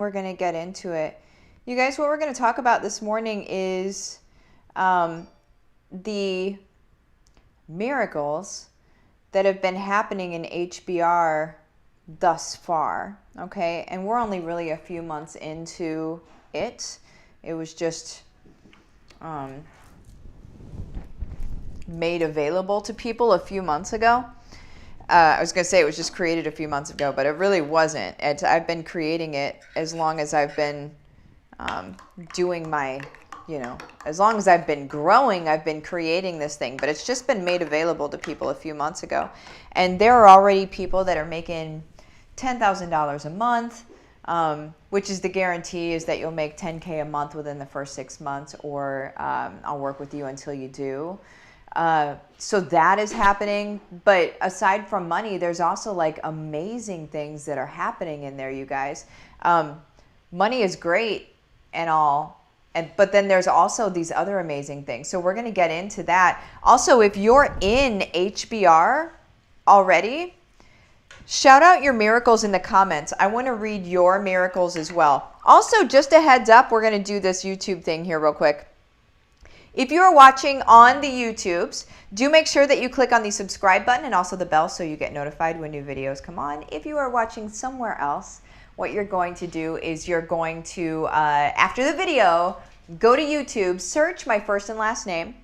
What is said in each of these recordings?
We're going to get into it. You guys, what we're going to talk about this morning is the miracles that have been happening in HBR thus far, okay? And we're only really a few months into it. It was just made available to people a few months ago. I was going to say it was just created a few months ago, but it really wasn't. I've been creating it as long as I've been doing my, as long as I've been growing, I've been creating this thing. But it's just been made available to people a few months ago. And there are already people that are making $10,000 a month, which is the guarantee is that you'll make $10K a month within the first 6 months, or I'll work with you until you do. So that is happening. But aside from money, there's also like amazing things that are happening in there, you guys. Money is great and all, but then there's also these other amazing things. So we're going to get into that. Also, if you're in HBR already, shout out your miracles in the comments. I want to read your miracles as well. Also, just a heads up, we're going to do this YouTube thing here real quick. If you are watching on the YouTubes, do make sure that you click on the subscribe button and also the bell so you get notified when new videos come on. If you are watching somewhere else, what you're going to do is you're going to, after the video, go to YouTube, search my first and last name,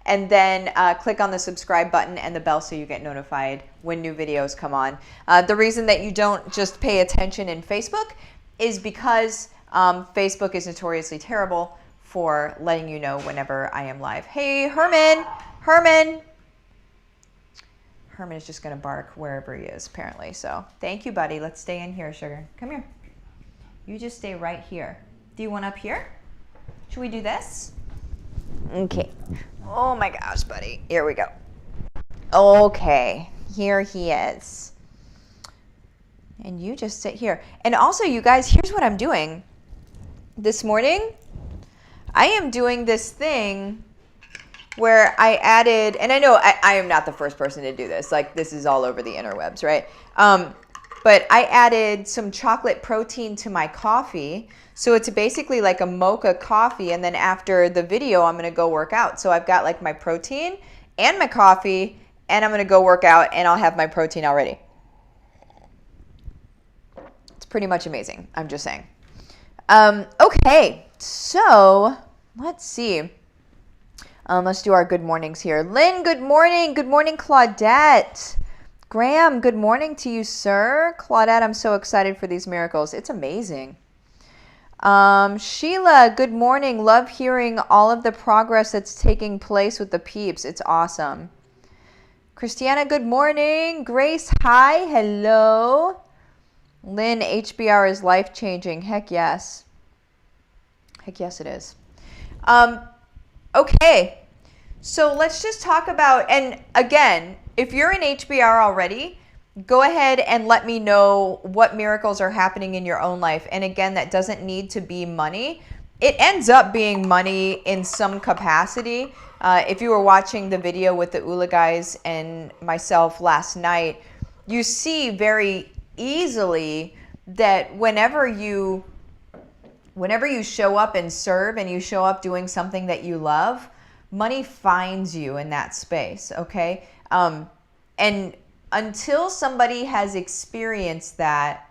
and then click on the subscribe button and the bell so you get notified when new videos come on. The reason that you don't just pay attention in Facebook is because Facebook is notoriously terrible for letting you know whenever I am live. Hey, Herman. Herman is just going to bark wherever he is, apparently. So thank you, buddy. Let's stay in here, sugar. Come here. You just stay right here. Do you want up here? Should we do this? Okay. Oh my gosh, buddy. Here we go. Okay. Here he is. And you just sit here. And also, you guys, here's what I'm doing. This morning, I am doing this thing where I added, and I know I am not the first person to do this. Like, this is all over the interwebs, right? But I added some chocolate protein to my coffee. So it's basically like a mocha coffee. And then after the video, I'm going to go work out. So I've got like my protein and my coffee, and I'm going to go work out, and I'll have my protein already. It's pretty much amazing. I'm just saying. Okay, so let's see. Let's do our good mornings here. Lynn, good morning. Good morning, Claudette. Graham, good morning to you, sir. Claudette, I'm so excited for these miracles. It's amazing. Sheila, good morning. Love hearing all of the progress that's taking place with the peeps. It's awesome. Christiana, good morning. Grace, hi. Hello. Lynn, HBR is life-changing. Heck yes. Heck yes, it is. Okay, so let's just talk about, and again, if you're in HBR already, go ahead and let me know what miracles are happening in your own life. And again, that doesn't need to be money. It ends up being money in some capacity. If you were watching the video with the Ula guys and myself last night, you see very easily that whenever you show up and serve and you show up doing something that you love, money finds you in that space, okay? And until somebody has experienced that,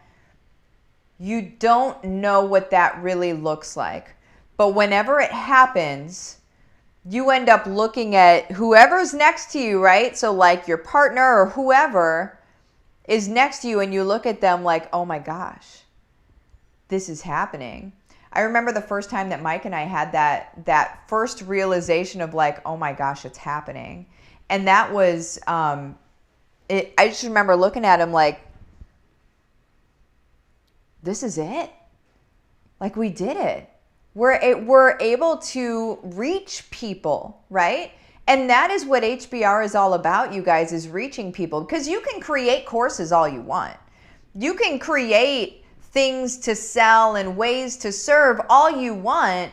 you don't know what that really looks like. But whenever it happens, you end up looking at whoever's next to you, right? So like your partner or whoever is next to you, and you look at them like, oh my gosh, this is happening. I remember the first time that Mike and I had that first realization of like, oh my gosh, it's happening. And that was, I just remember looking at him like, this is it. Like, we did it. We're able to reach people, right? And that is what HBR is all about, you guys, is reaching people. Because you can create courses all you want. You can create things to sell and ways to serve all you want.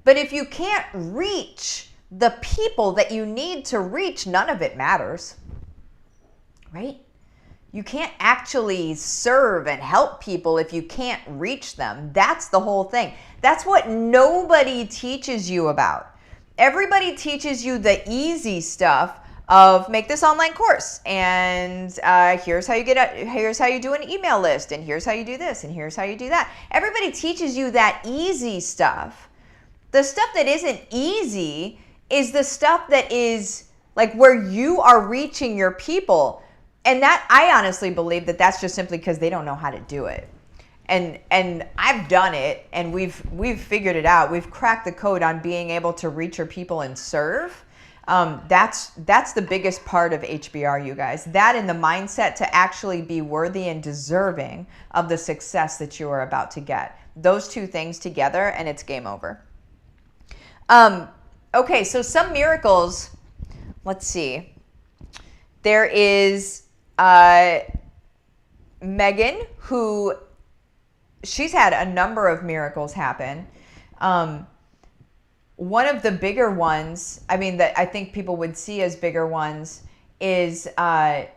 But if you can't reach the people that you need to reach, none of it matters, right? you can't actually serve and help people if you can't reach them. That's the whole thing. That's what nobody teaches you about. Everybody teaches you the easy stuff of make this online course, and here's how you do an email list, and here's how you do this, and here's how you do that. Everybody teaches you that easy stuff. The stuff that isn't easy is the stuff that is like where you are reaching your people. And that, I honestly believe that that's just simply because they don't know how to do it. And I've done it, and we've figured it out. We've cracked the code on being able to reach your people and serve. That's the biggest part of HBR, you guys. That and the mindset to actually be worthy and deserving of the success that you are about to get. Those two things together, and it's game over. Okay, so some miracles. Let's see. There is Megan, who she's had a number of miracles happen. One of the bigger ones, I mean, that I think people would see as bigger ones, is that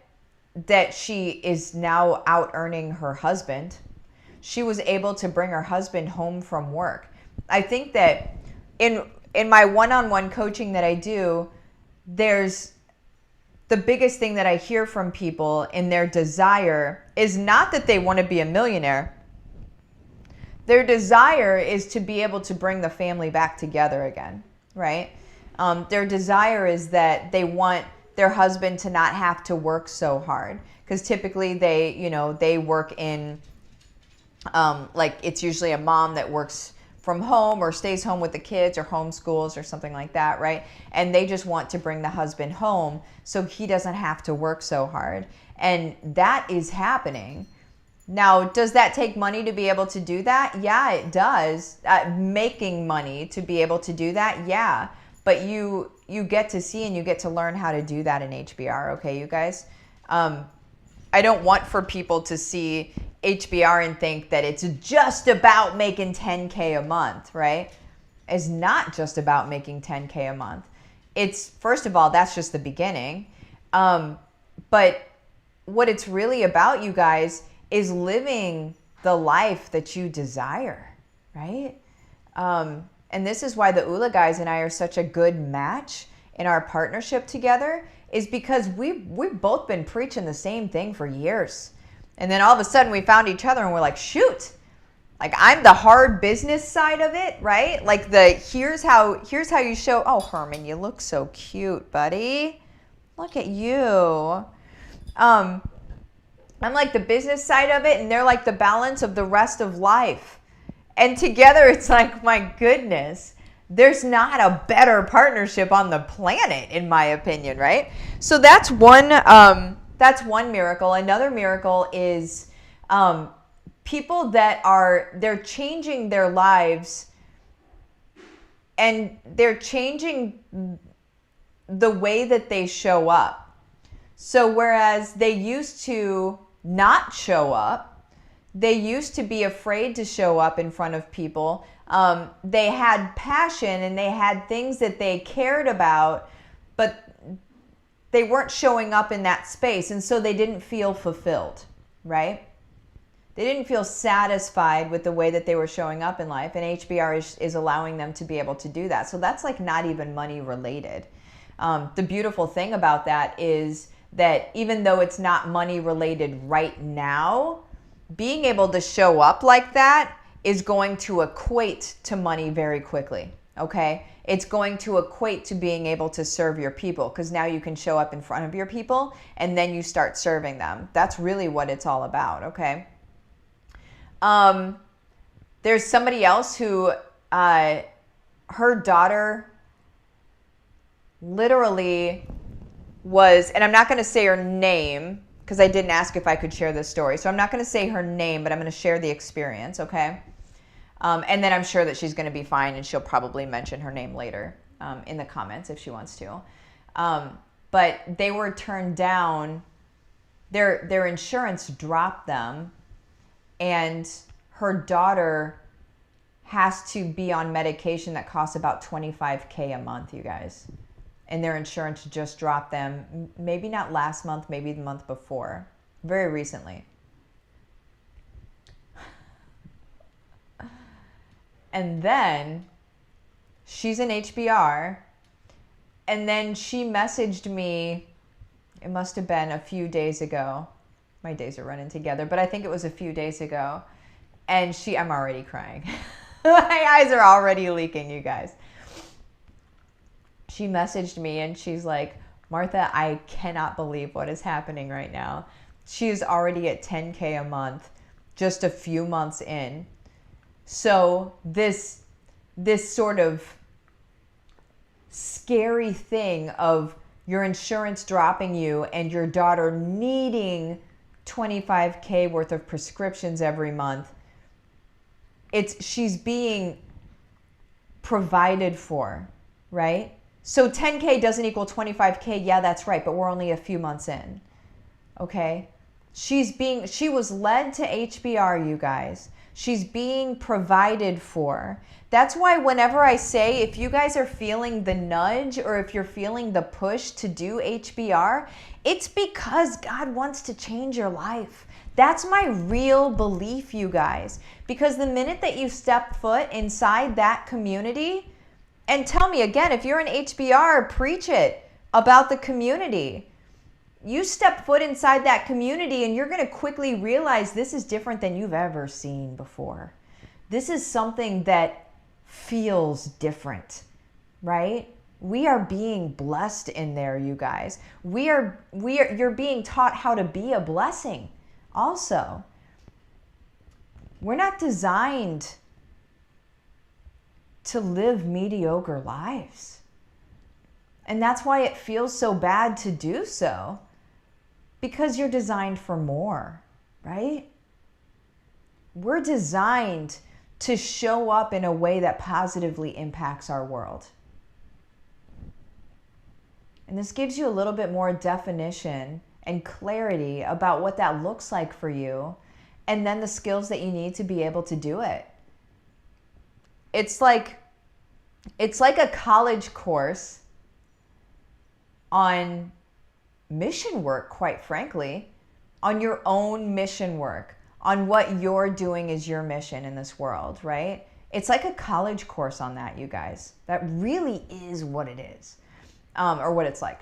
she is now out earning her husband. She was able to bring her husband home from work. I think that in my one-on-one coaching that I do, there's the biggest thing that I hear from people in their desire is not that they want to be a millionaire. Their desire is to be able to bring the family back together again, right? Their desire is that they want their husband to not have to work so hard, because typically they work in, like it's usually a mom that works from home or stays home with the kids or homeschools or something like that, right? And they just want to bring the husband home so he doesn't have to work so hard. And that is happening. Now, does that take money to be able to do that? Yeah, it does. Making money to be able to do that? Yeah. But you get to see and you get to learn how to do that in HBR, okay, you guys? I don't want for people to see HBR and think that it's just about making 10K a month, right? It's not just about making 10K a month. It's, first of all, that's just the beginning. But what it's really about, you guys, is living the life that you desire, right? And this is why the Ula guys and I are such a good match in our partnership together, is because we've both been preaching the same thing for years. And then all of a sudden we found each other and we're like, shoot, like I'm the hard business side of it, right? Like here's how you show, oh, Herman, you look so cute, buddy. Look at you. I'm like the business side of it, and they're like the balance of the rest of life. And together it's like, my goodness, there's not a better partnership on the planet, in my opinion, right? So that's one miracle. Another miracle is people that they're changing their lives, and they're changing the way that they show up. So whereas they used to not show up, they used to be afraid to show up in front of people. They had passion and they had things that they cared about, but they weren't showing up in that space. And so they didn't feel fulfilled, right? They didn't feel satisfied with the way that they were showing up in life. And HBR is allowing them to be able to do that. So that's like not even money related. The beautiful thing about that is that even though it's not money related right now, being able to show up like that is going to equate to money very quickly, okay? It's going to equate to being able to serve your people, because now you can show up in front of your people and then you start serving them. That's really what it's all about, okay? There's somebody else who, her daughter literally was, and I'm not going to say her name because I didn't ask if I could share this story. So I'm not going to say her name, but I'm going to share the experience, okay? And then I'm sure that she's going to be fine, and she'll probably mention her name later in the comments if she wants to. But they were turned down. Their insurance dropped them, and her daughter has to be on medication that costs about $25K a month, you guys. And their insurance just dropped them, maybe not last month, maybe the month before. very recently. And then she's in HBR, and then she messaged me, it must have been a few days ago. My days are running together, but I think it was a few days ago. And I'm already crying. My eyes are already leaking, you guys. She messaged me and she's like, Martha, I cannot believe what is happening right now. She's already at 10K a month, just a few months in. So this sort of scary thing of your insurance dropping you and your daughter needing 25K worth of prescriptions every month, she's being provided for, right? So 10K doesn't equal 25K. Yeah, that's right. But we're only a few months in. Okay. She was led to HBR, you guys. She's being provided for. That's why whenever I say, if you guys are feeling the nudge or if you're feeling the push to do HBR, it's because God wants to change your life. That's my real belief, you guys. Because the minute that you step foot inside that community, and tell me again, if you're an HBR, preach it about the community. You step foot inside that community and you're going to quickly realize this is different than you've ever seen before. This is something that feels different, right? We are being blessed in there, you guys. You're being taught how to be a blessing also. We're not designed to live mediocre lives. And that's why it feels so bad to do so. Because you're designed for more, right? We're designed to show up in a way that positively impacts our world. And this gives you a little bit more definition and clarity about what that looks like for you, and then the skills that you need to be able to do it. It's like a college course on mission work, quite frankly, on your own mission work, on what you're doing is your mission in this world, right? It's like a college course on that, you guys. That really is what it is, or what it's like.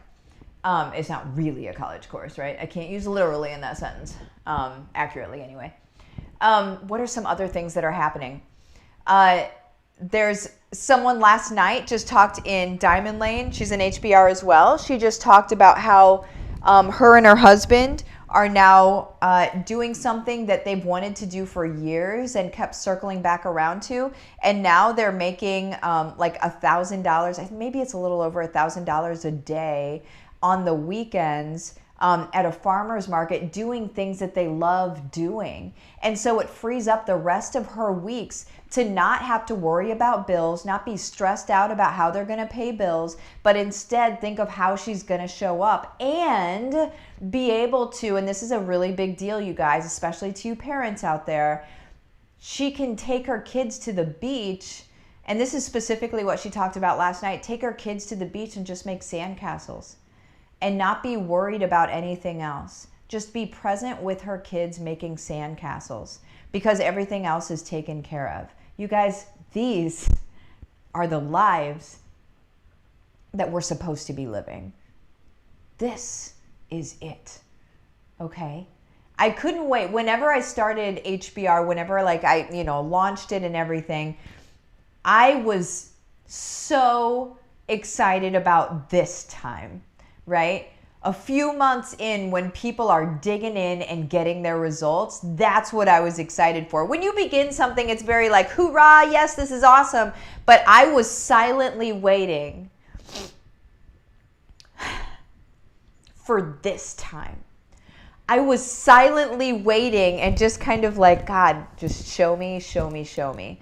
It's not really a college course, right? I can't use literally in that sentence, accurately anyway. What are some other things that are happening? There's someone last night just talked in Diamond Lane. She's an HBR as well. She just talked about how her and her husband are now doing something that they've wanted to do for years and kept circling back around to. And now they're making like $1,000. Maybe it's a little over $1,000 a day on the weekends at a farmer's market, doing things that they love doing. And so it frees up the rest of her weeks to not have to worry about bills, not be stressed out about how they're going to pay bills, but instead think of how she's going to show up and be able to, and this is a really big deal, you guys, especially to you parents out there, she can take her kids to the beach, and this is specifically what she talked about last night, take her kids to the beach and just make sandcastles and not be worried about anything else. Just be present with her kids making sandcastles because everything else is taken care of. You guys, these are the lives that we're supposed to be living. This is it, okay? I couldn't wait. Whenever I started HBR, whenever I launched it and everything, I was so excited about this time, right? A few months in, when people are digging in and getting their results, that's what I was excited for. When you begin something, it's very like, hoorah, yes, this is awesome. But I was silently waiting for this time. I was silently waiting and just kind of like, God, just show me, show me, show me.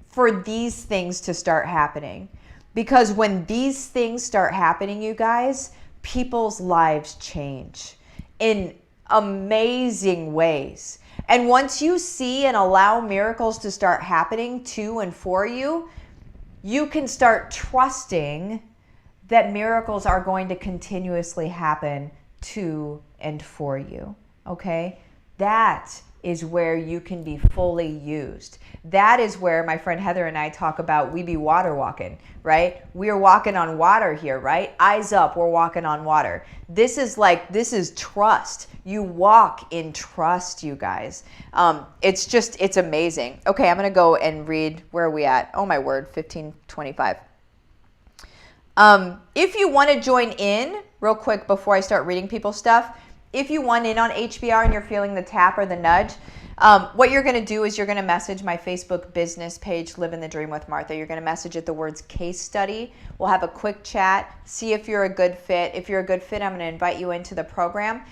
For these things to start happening. Because when these things start happening, you guys, people's lives change in amazing ways. And once you see and allow miracles to start happening to and for you, you can start trusting that miracles are going to continuously happen to and for you, okay? That is where you can be fully used. That is where my friend Heather and I talk about we be water walking, right? We are walking on water here, right? Eyes up, we're walking on water. This is trust. You walk in trust, you guys. It's amazing. Okay, I'm gonna go and read, where are we at? Oh my word, 15:25. If you want to join in, real quick before I start reading people's stuff, if you want in on HBR and you're feeling the tap or the nudge, what you're going to do is you're going to message my Facebook business page, Livin the Dream with Martha. You're going to message it the words case study. We'll have a quick chat, see if you're a good fit. If you're a good fit, I'm going to invite you into the program.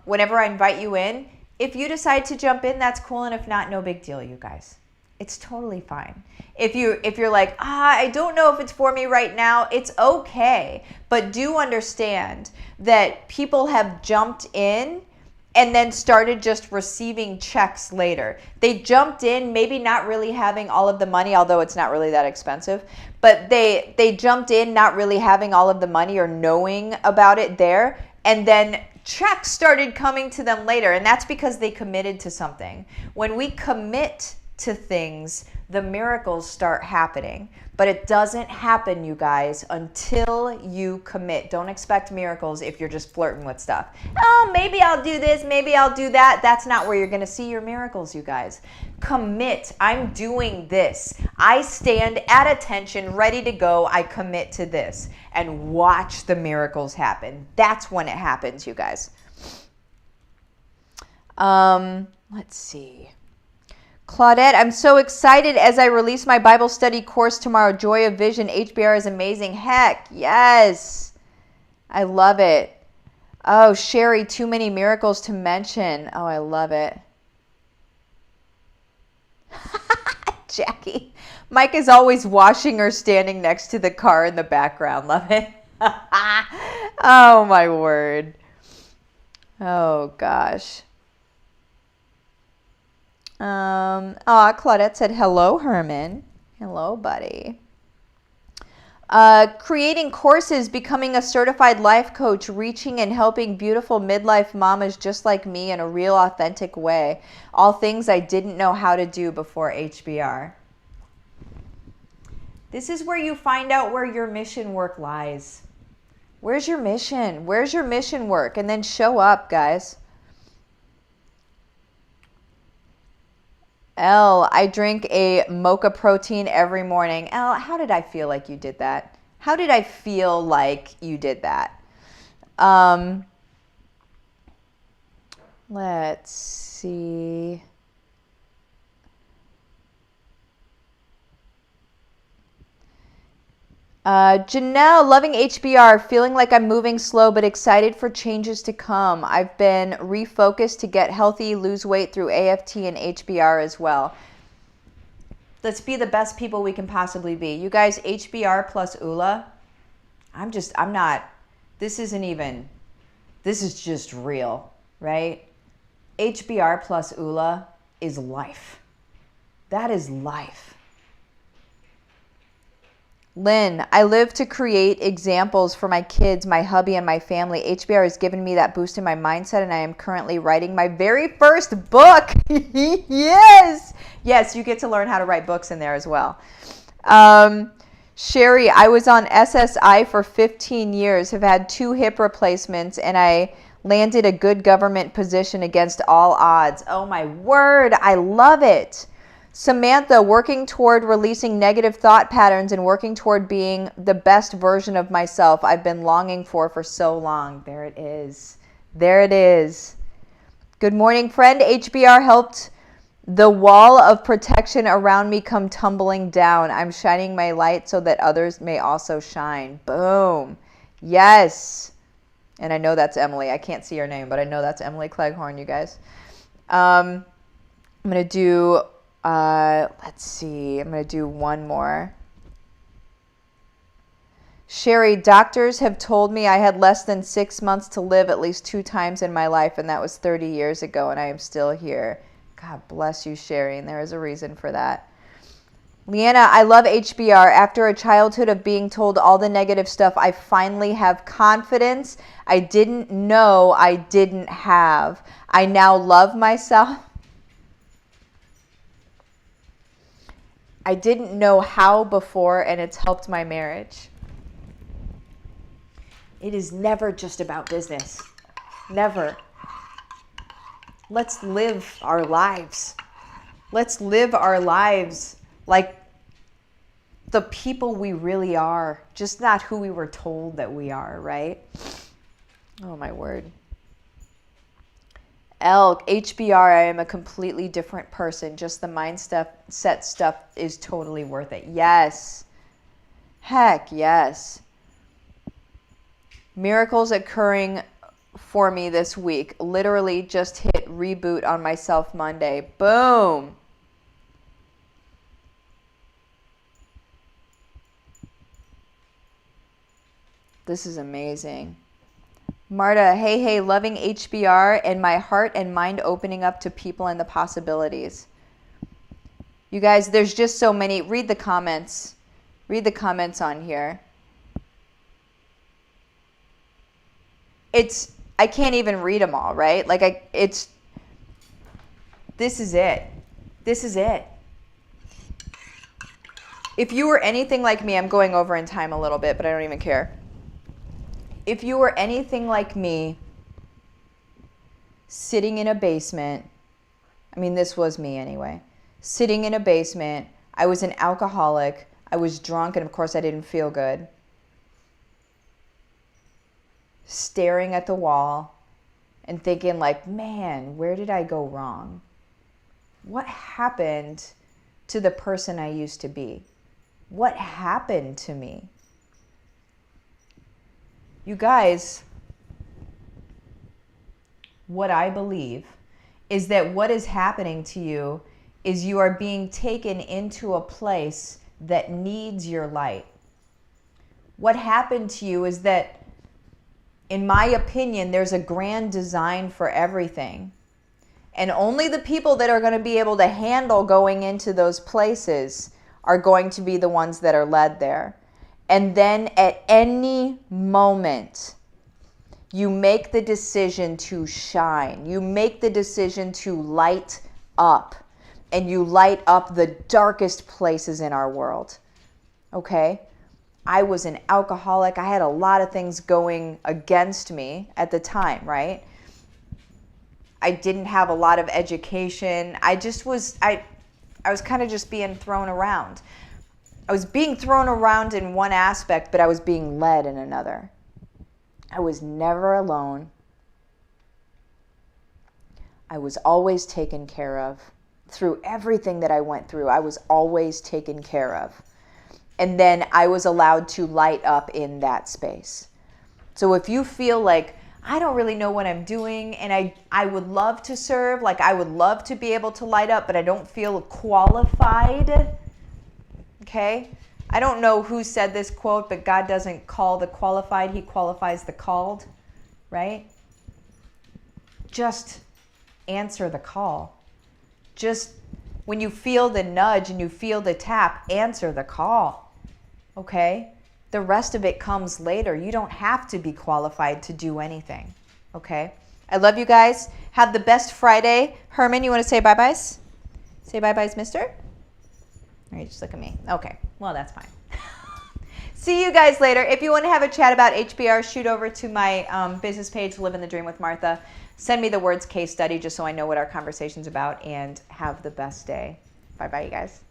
Whenever I invite you in, if you decide to jump in, that's cool. And if not, no big deal, you guys. It's totally fine. If you're like, I don't know if it's for me right now, it's okay. But do understand that people have jumped in and then started just receiving checks later. They jumped in, maybe not really having all of the money, although it's not really that expensive, but they jumped in not really having all of the money or knowing about it there, and then checks started coming to them later, and that's because they committed to something. When we commit to things, the miracles start happening. But it doesn't happen, you guys, until you commit. Don't expect miracles if you're just flirting with stuff. Oh, maybe I'll do this, maybe I'll do that. That's not where you're going to see your miracles, you guys. Commit. I'm doing this. I stand at attention, ready to go. I commit to this. And watch the miracles happen. That's when it happens, you guys. Let's see. Claudette, I'm so excited as I release my Bible study course tomorrow. Joy of Vision. HBR is amazing. Heck, yes. I love it. Oh, Sherry, too many miracles to mention. Oh, I love it. Jackie, Mike is always washing or standing next to the car in the background. Love it. Oh, my word. Oh, gosh. Claudette said, hello, Herman. Hello, buddy. Creating courses, becoming a certified life coach, reaching and helping beautiful midlife mamas just like me in a real, authentic way. All things I didn't know how to do before HBR. This is where you find out where your mission work lies. Where's your mission? Where's your mission work? And then show up, guys. Elle, I drink a mocha protein every morning. Elle, how did I feel like you did that? How did I feel like you did that? Let's see. Janelle, loving HBR, feeling like I'm moving slow but excited for changes to come. I've been refocused to get healthy, lose weight through AFT and HBR as well. Let's be the best people we can possibly be. You guys, HBR plus ULA, this is just real, right? HBR plus ULA is life. That is life. Lynn, I live to create examples for my kids, my hubby, and my family. HBR has given me that boost in my mindset, and I am currently writing my very first book. Yes! Yes, you get to learn how to write books in there as well. Sherry, I was on SSI for 15 years, have had 2 hip replacements, and I landed a good government position against all odds. Oh my word, I love it. Samantha, working toward releasing negative thought patterns and working toward being the best version of myself I've been longing for so long. There it is. There it is. Good morning, friend. HBR helped the wall of protection around me come tumbling down. I'm shining my light so that others may also shine. Boom. Yes. And I know that's Emily. I can't see her name, but I know that's Emily Cleghorn, you guys. I'm going to do... let's see. I'm going to do one more. Sherry, doctors have told me I had less than 6 months to live at least 2 times in my life, and that was 30 years ago, and I am still here. God bless you, Sherry, and there is a reason for that. Leanna, I love HBR. After a childhood of being told all the negative stuff, I finally have confidence I didn't know I didn't have. I now love myself. I didn't know how before, and it's helped my marriage. It is never just about business. Never. Let's live our lives. Let's live our lives like the people we really are, just not who we were told that we are, right? Oh, my word. Elk, HBR, I am a completely different person. Just the mindset stuff is totally worth it. Yes. Heck, yes. Miracles occurring for me this week. Literally just hit reboot on myself Monday. Boom. This is amazing. Marta, hey, loving HBR and my heart and mind opening up to people and the possibilities. You guys, there's just so many. Read the comments. Read the comments on here. I can't even read them all, right? Like this is it. This is it. If you were anything like me, I'm going over in time a little bit, but I don't even care. If you were anything like me, sitting in a basement, I mean, this was me anyway, sitting in a basement, I was an alcoholic, I was drunk, and of course I didn't feel good, staring at the wall and thinking like, man, where did I go wrong? What happened to the person I used to be? What happened to me? You guys, what I believe is that what is happening to you is you are being taken into a place that needs your light. What happened to you is that, in my opinion, there's a grand design for everything. And only the people that are going to be able to handle going into those places are going to be the ones that are led there. And then at any moment, you make the decision to shine. You make the decision to light up. And you light up the darkest places in our world. Okay? I was an alcoholic. I had a lot of things going against me at the time, right? I didn't have a lot of education. I was kind of just being thrown around. I was being thrown around in one aspect, but I was being led in another. I was never alone. I was always taken care of. Through everything that I went through, I was always taken care of. And then I was allowed to light up in that space. So if you feel like, I don't really know what I'm doing, and I would love to serve, like I would love to be able to light up, but I don't feel qualified. Okay? I don't know who said this quote, but God doesn't call the qualified, He qualifies the called, right? Just answer the call. Just when you feel the nudge and you feel the tap, answer the call, okay? The rest of it comes later. You don't have to be qualified to do anything, okay? I love you guys. Have the best Friday. Herman, you want to say bye-byes? Say bye-byes, mister? Or you just look at me. Okay, well, that's fine. See you guys later. If you want to have a chat about HBR, shoot over to my business page, Livin the Dream with Martha. Send me the words case study just so I know what our conversation's about, and have the best day. Bye-bye, you guys.